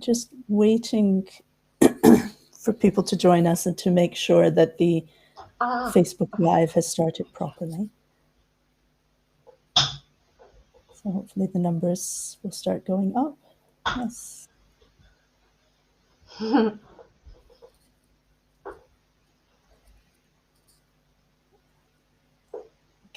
just waiting for people to join us and to make sure that the Facebook Live has started properly. So hopefully the numbers will start going up. Yes.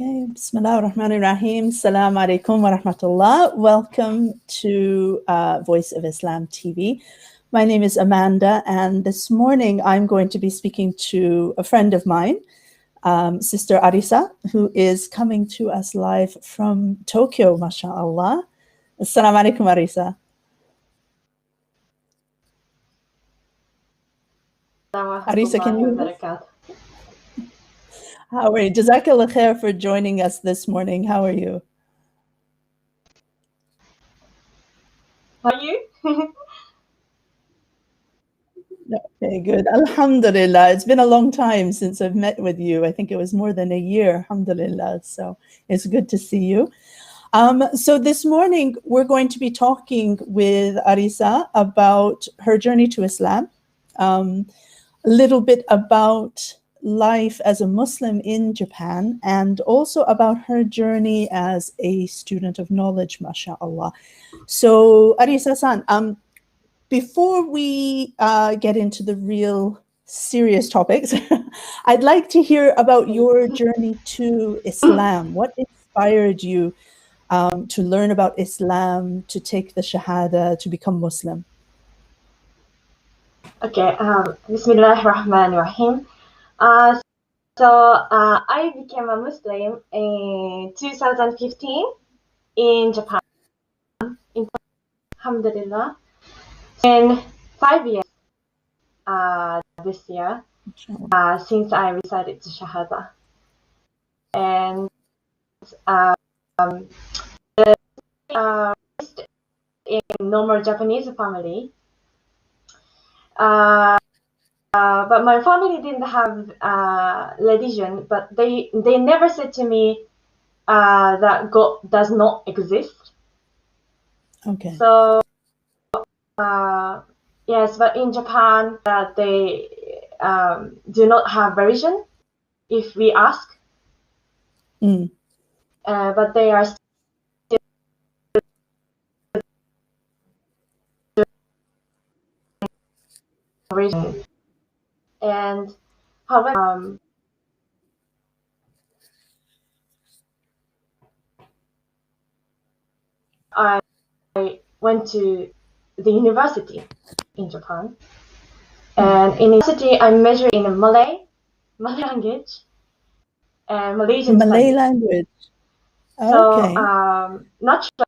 Okay, Bismillah ar-Rahman ar-Rahim. Assalamu alaikum wa rahmatullah. Welcome to Voice of Islam TV. My name is Amanda, and this morning I'm going to be speaking to a friend of mine, Sister Arisa, who is coming to us live from Tokyo, mashallah. Assalamu alaikum, Arisa. Arisa, can you hear us? How are you? Jazakallah khair for joining us this morning. How are you? How are you? Okay, good. Alhamdulillah. It's been a long time since I've met with you. I think it was more than a year, alhamdulillah. So it's good to see you. So this morning, we're going to be talking with Arisa about her journey to Islam, a little bit about life as a Muslim in Japan, and also about her journey as a student of knowledge, mashallah. So Arisa-san, before we get into the real serious topics, I'd like to hear about your journey to Islam. What inspired you to learn about Islam, to take the Shahada, to become Muslim? Okay, Bismillah ar-Rahman ar-Rahim. I became a Muslim in 2015 in Japan, alhamdulillah. And 5 years this year since I recited the Shahada. And raised in normal Japanese family. But my family didn't have religion, but they never said to me that God does not exist. Okay. So yes, but in Japan they do not have religion if we ask. But they are still religion. And however, I went to the university in Japan, and in university I majored in Malay language, and Malaysian Malay studies. language. So Okay. naturally,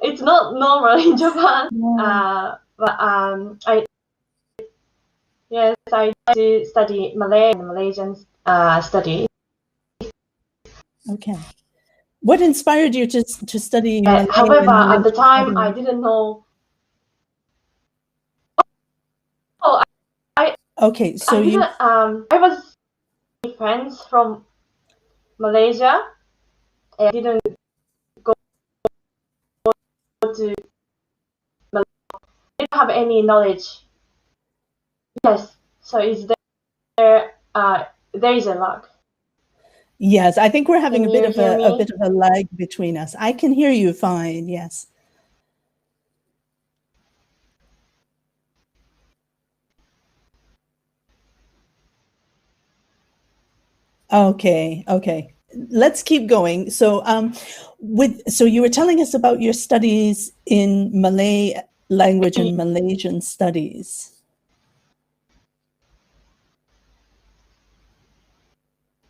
it's not normal in Japan. But I to study Malay and Malaysian studies. Okay. What inspired you to study Malay? However, at the time, I didn't know. Okay, so I was friends from Malaysia. I didn't go to Malaysia. I didn't have any knowledge. Yes, so is there is a lag. Yes, I think we're having a bit of a lag between us. I can hear you fine. Yes. Okay. Let's keep going. So, so you were telling us about your studies in Malay language and Malaysian studies.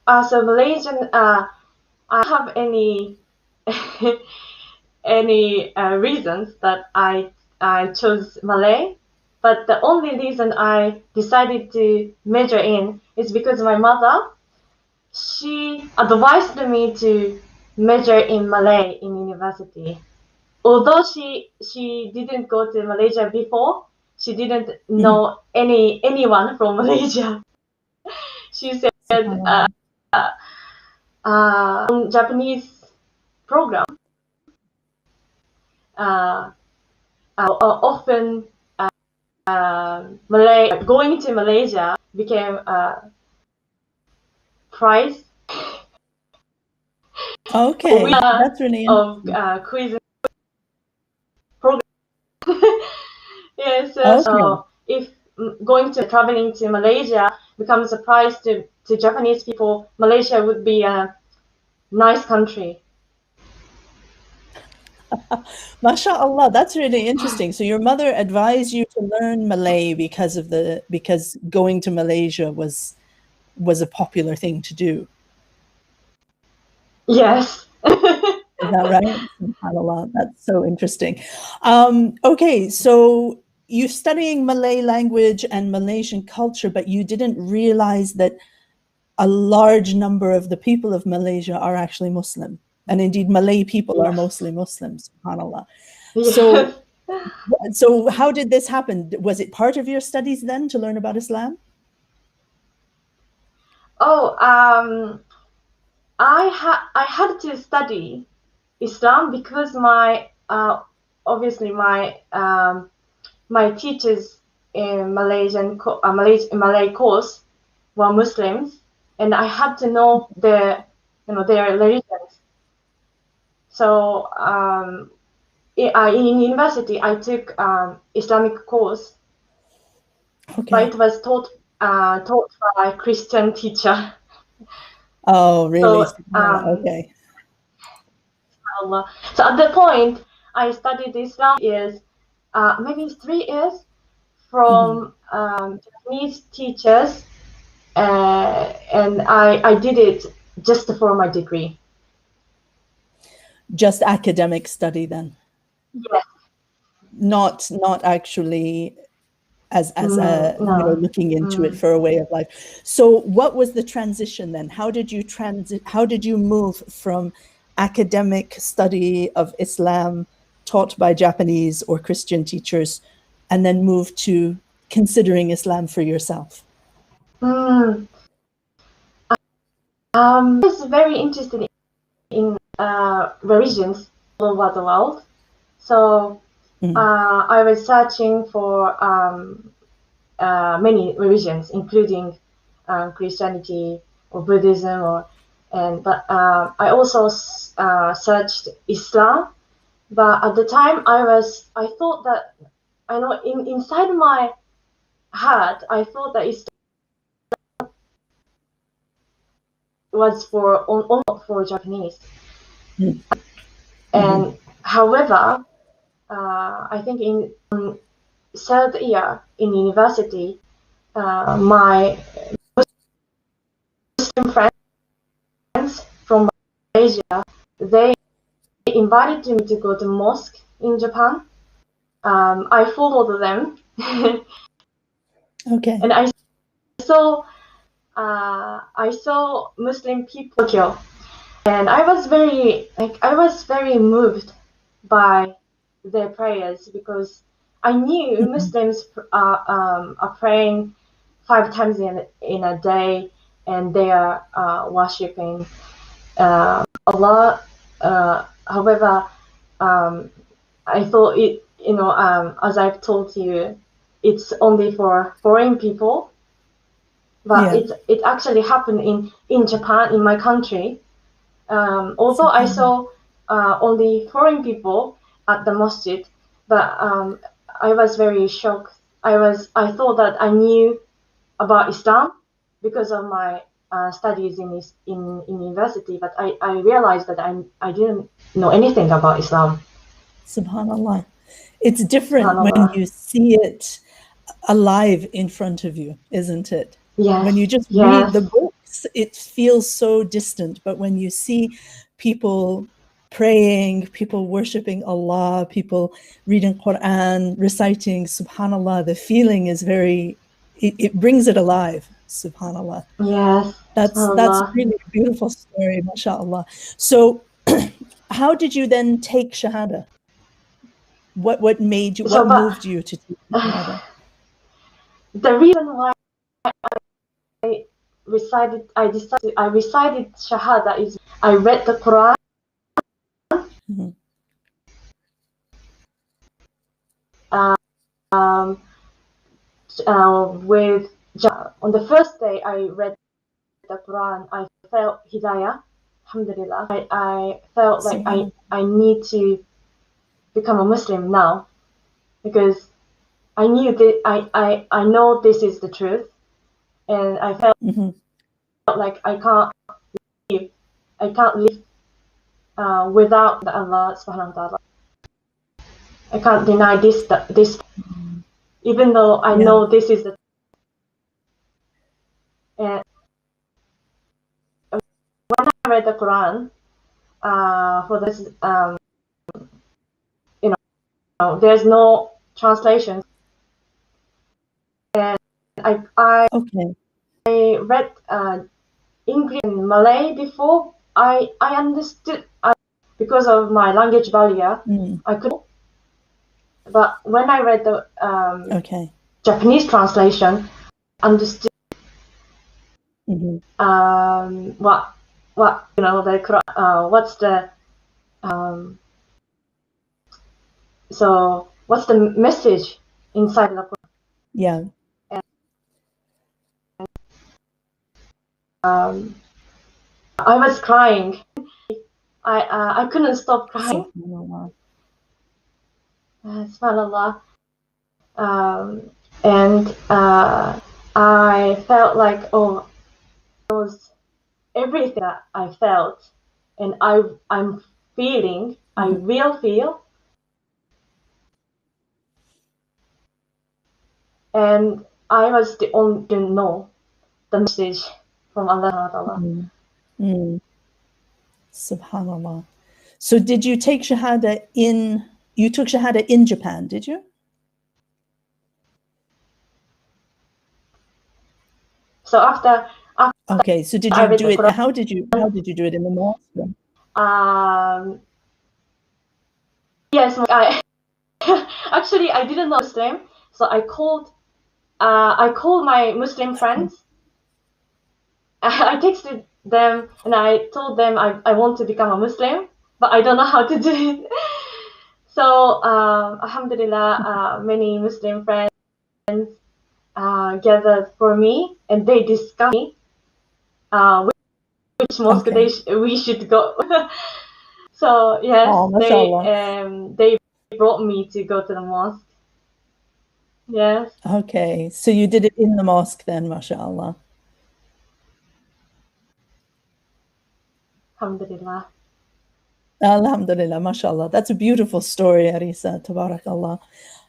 So Malaysian, I have any reasons that I chose Malay, but the only reason I decided to major in is because my mother, she advised me to major in Malay in university. Although she didn't go to Malaysia before, she didn't know anyone from Malaysia. She said Japanese program often going to Malaysia became a prize Okay, winner that's really of interesting. quiz program. Yes, Okay. so if traveling to Malaysia becomes a prize to Japanese people, Malaysia would be a nice country. MashaAllah, that's really interesting. So your mother advised you to learn Malay because going to Malaysia was a popular thing to do. Yes. Is that right? SubhanAllah, that's so interesting. Okay, so you're studying Malay language and Malaysian culture, but you didn't realize that a large number of the people of Malaysia are actually Muslim. And indeed, Malay people are Yes. mostly Muslims, subhanAllah. Yes. So how did this happen? Was it part of your studies then to learn about Islam? Oh, I had to study Islam because my obviously my teachers in Malay course were Muslims, and I had to know their religions. So in university I took Islamic course, but Okay. it was taught by a Christian teacher. Oh, really? So SubhanAllah. Okay. Allah. So at the point I studied Islam is maybe 3 years Mhm. from Japanese teachers, and I did it just for my degree. Just academic study then, Yes. not actually as No. looking into it Mm. for a way of life. So what was the transition then? How did you move from academic study of Islam taught by Japanese or Christian teachers and then move to considering Islam for yourself? Mm. I was very interested in religions all over the world. So Mm. I was searching for many religions, including Christianity or Buddhism, but I also searched Islam. But at the time, I thought that I know inside my heart, I thought that Islam was only for Japanese. Mm. Mhm. And however, I think in third year in university, my Muslim friends from Malaysia, they invited me to go to mosque in Japan. I followed them, Okay. and saw I saw Muslim people in Tokyo, and I was very moved by their prayers because I knew Mhm. Muslims are praying 5 times in a day, and they are worshiping Allah. However, I thought as I've told you, it's only for foreign people, but Yeah. it actually happened in Japan, in my country. Although I SubhanAllah. saw only foreign people at the masjid, but I was very shocked. I thought that I knew about Islam because of my studies in university, but I realized that I didn't know anything about Islam. SubhanAllah. It's different when SubhanAllah. you see it alive in front of you, isn't it? When Yes, you just read yes, the books, it feels so distant. But when you see people praying, people worshiping Allah, people reading Qur'an, reciting Subhanallah, the feeling is it brings it alive, Subhanallah. yes, That's SubhanAllah. really a beautiful story, mashallah. So how did you then take Shahada? What So, but moved you to take Shahada? the reason why I recited Shahada is I read the Quran, Mhm. um, with on the first day I read the Quran, I felt hidayah. Alhamdulillah. I felt like I need to become a Muslim now, because I knew that I know this is the truth, and I felt like I can't live without Allah subhanahu wa ta'ala. I can't deny this even though I know this is the, and when I read the Quran, for this, there's no translation, and I read English and Malay before. I understood, because of my language barrier. I could, but when I read the Japanese translation, understood what the Quran, what's the so what's the message inside the Quran. Yeah. And, I was crying. I couldn't stop crying. Subhanallah. And I felt like, oh, it was everything that I felt, and I'm feeling, I will feel, and I was the only to know the message from Allah. Subhanallah. So did you take Shahada you took Shahada in Japan, did you? So after okay, so did you do it, how did you do it, in the mosque? Yes, I actually I didn't know Muslim, so I called my Muslim friends. I texted them and I told them I want to become a Muslim, but I don't know how to do it. So Alhamdulillah, many Muslim friends gathered for me, and they discussed me which mosque we should go. So yes, they brought me to go to the mosque. Yes. Okay, so you did it in the mosque then, mashallah. Alhamdulillah. Alhamdulillah, mashallah. That's a beautiful story, Arisa. Tabarakallah.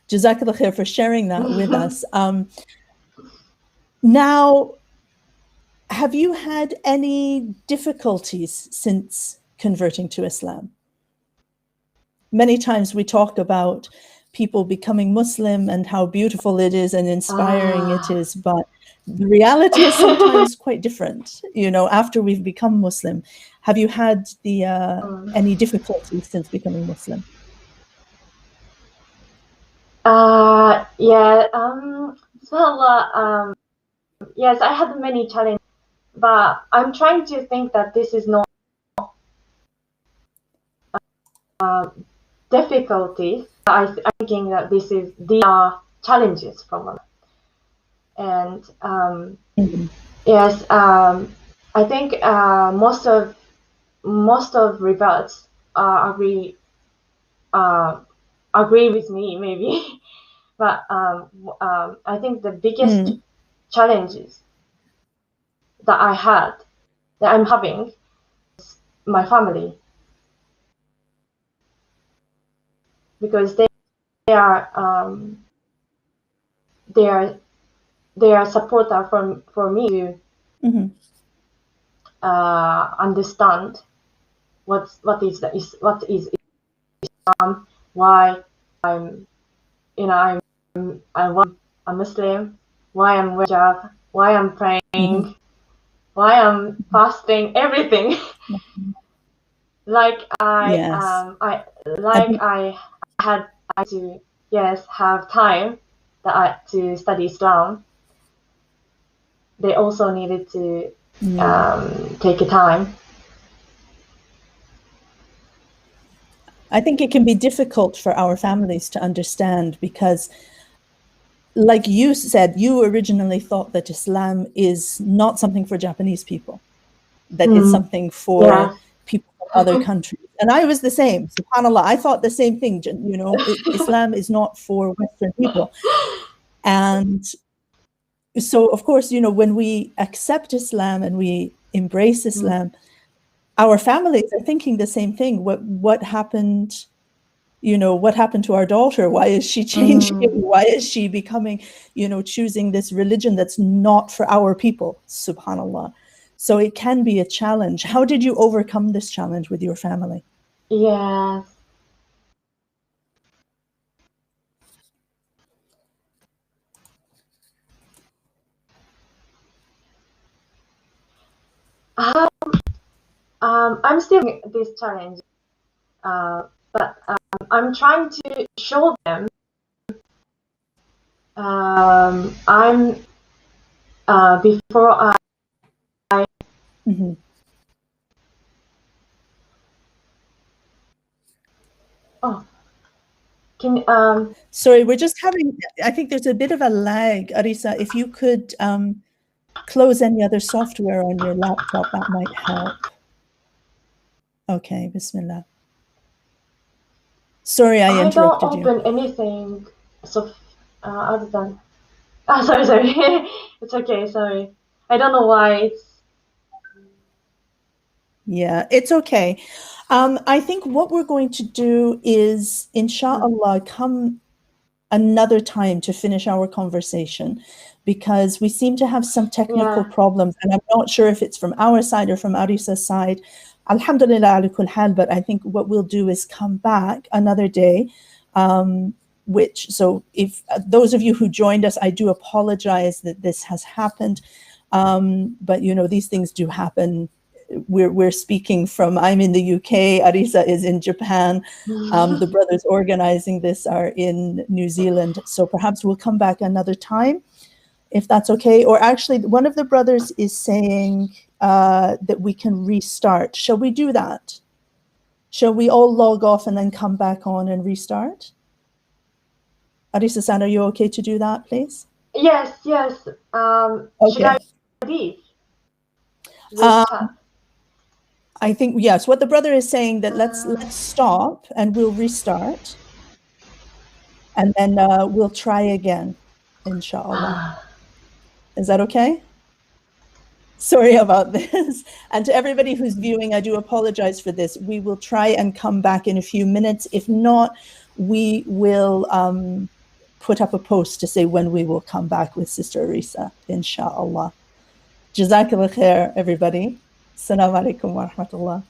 Jazakallah khair for sharing that with us. Now, have you had any difficulties since converting to Islam? Many times we talk about people becoming Muslim and how beautiful it is and inspiring it is, but the reality is sometimes quite different. After we've become Muslim, have you had any difficulties since becoming Muslim? Yeah. Yes, I had many challenges, but I'm trying to think that this is not difficulties. I'm thinking that these are challenges from Allah. And yes, I think most of reverts agree with me, maybe. But I think the biggest challenges that I'm having, is my family, because they are supporter for me to understand what is Islam, why I'm a Muslim, why I'm wearing hijab, why I'm praying, why I'm fasting, everything. Like I had to have time to study Islam. They also needed to take a time. I think it can be difficult for our families to understand because, like you said, you originally thought that Islam is not something for Japanese people, that it's something for Yes. people from other countries. And I was the same, subhanAllah. I thought the same thing, you know, Islam is not for Western people. And so, of course, you know, when we accept Islam and we embrace Islam, our families are thinking the same thing. What happened? You know, what happened to our daughter? Why is she changing? Why is she becoming, you know, choosing this religion that's not for our people? Subhanallah. So it can be a challenge. How did you overcome this challenge with your family? Yes. I'm still in this challenge, but I'm trying to show them I'm before I. Mm-hmm. Oh, can Sorry, we're just having, I think there's a bit of a lag. Arisa, if you could close any other software on your laptop, that might help. Okay, Bismillah. Sorry, I I don't interrupted you. open anything so other than. Sorry. It's okay. Sorry. I don't know why it's. Yeah, it's okay. I think what we're going to do is, inshallah, come another time to finish our conversation, because we seem to have some technical problems, and I'm not sure if it's from our side or from Arisa's side. Alhamdulillah ala kul hal, but I think what we'll do is come back another day. So if those of you who joined us, I do apologize that this has happened. But you know, these things do happen. We're speaking from, I'm in the UK, Arisa is in Japan. The brothers organizing this are in New Zealand. So perhaps we'll come back another time, if that's okay. Or actually, one of the brothers is saying that we can restart. Shall we do that? Shall we all log off and then come back on and restart? Arisa-san, are you okay to do that, please? Yes. Okay. Should I leave this chat? I think, yes, what the brother is saying, that let's stop and we'll restart. And then we'll try again, inshallah. Is that okay? Sorry about this. And to everybody who's viewing, I do apologize for this. We will try and come back in a few minutes. If not, we will put up a post to say when we will come back with Sister Arisa, inshallah. Jazakallah khair, everybody. Assalamu alaikum wa rahmatullah.